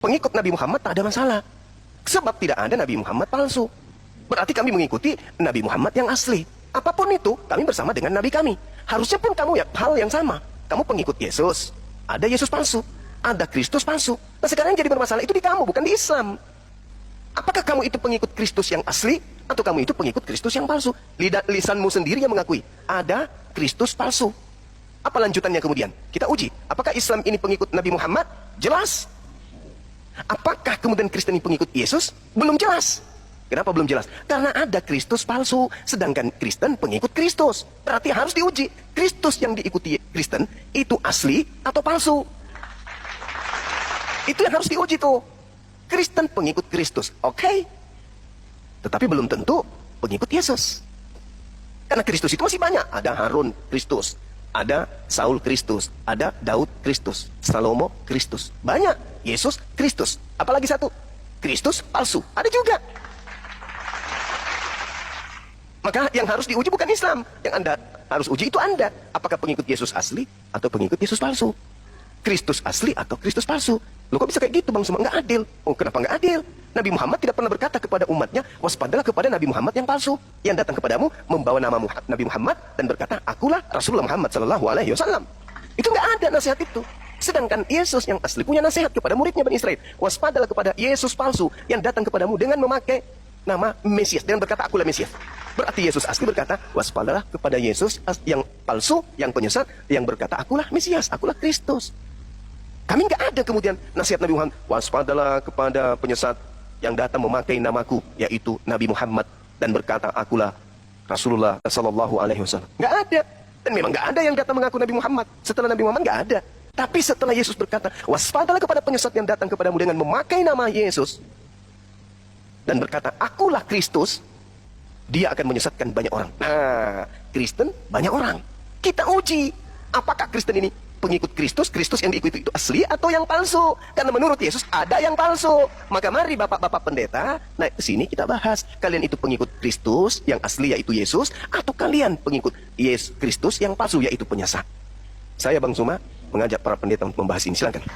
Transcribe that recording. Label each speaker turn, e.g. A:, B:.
A: pengikut Nabi Muhammad tak ada masalah. Sebab tidak ada Nabi Muhammad palsu. Berarti kami mengikuti Nabi Muhammad yang asli. Apapun itu, kami bersama dengan Nabi kami. Harusnya pun kamu ya hal yang sama. Kamu pengikut Yesus. Ada Yesus palsu. Ada Kristus palsu. Nah sekarang yang jadi bermasalah itu di kamu, bukan di Islam. Apakah kamu itu pengikut Kristus yang asli, atau kamu itu pengikut Kristus yang palsu? Lisanmu sendiri yang mengakui, ada Kristus palsu. Apa lanjutannya kemudian? Kita uji. Apakah Islam ini pengikut Nabi Muhammad? Jelas. Apakah kemudian Kristen ini pengikut Yesus? Belum jelas. Kenapa belum jelas? Karena ada Kristus palsu, sedangkan Kristen pengikut Kristus. Berarti harus diuji. Kristus yang diikuti Kristen, itu asli atau palsu? Itu yang harus diuji tuh. Kristen pengikut Kristus, oke. Tetapi belum tentu pengikut Yesus. Karena Kristus itu masih banyak. Ada Harun Kristus, ada Saul Kristus, ada Daud Kristus, Salomo Kristus. Banyak. Yesus Kristus. Apalagi satu? Kristus palsu. Ada juga. Maka yang harus diuji bukan Islam. Yang Anda harus uji itu Anda. Apakah pengikut Yesus asli atau pengikut Yesus palsu? Kristus asli atau Kristus palsu? Loh kok bisa kayak gitu Bang Suma? Nggak adil. Oh kenapa nggak adil? Nabi Muhammad tidak pernah berkata kepada umatnya, waspadalah kepada Nabi Muhammad yang palsu. Yang datang kepadamu membawa nama Nabi Muhammad dan berkata, akulah Rasulullah Muhammad Sallallahu Alaihi Wasallam. Itu nggak ada nasihat itu. Sedangkan Yesus yang asli punya nasihat kepada muridnya Bani Israel. Waspadalah kepada Yesus palsu yang datang kepadamu dengan memakai nama Mesias. Dengan berkata, akulah Mesias. Berarti Yesus asli berkata, waspadalah kepada Yesus yang palsu, yang penyesat, yang berkata, akulah Mesias, akulah Kristus. Kami nggak ada kemudian nasihat Nabi Muhammad, waspadalah kepada penyesat yang datang memakai namaku, yaitu Nabi Muhammad, dan berkata, akulah Rasulullah Sallallahu Alaihi Wasallam. Nggak ada. Dan memang nggak ada yang datang mengaku Nabi Muhammad. Setelah Nabi Muhammad nggak ada. Tapi setelah Yesus berkata, waspadalah kepada penyesat yang datang kepadamu dengan memakai nama Yesus, dan berkata, akulah Kristus, dia akan menyesatkan banyak orang. Nah, Kristen banyak orang. Kita uji, apakah Kristen ini pengikut Kristus, Kristus yang diikuti itu asli atau yang palsu? Karena menurut Yesus ada yang palsu. Maka mari bapak-bapak pendeta, nah sini kita bahas. Kalian itu pengikut Kristus yang asli yaitu Yesus, atau kalian pengikut Yesus Kristus yang palsu yaitu penyesat? Saya Bang Suma mengajak para pendeta untuk membahas ini. Silakan.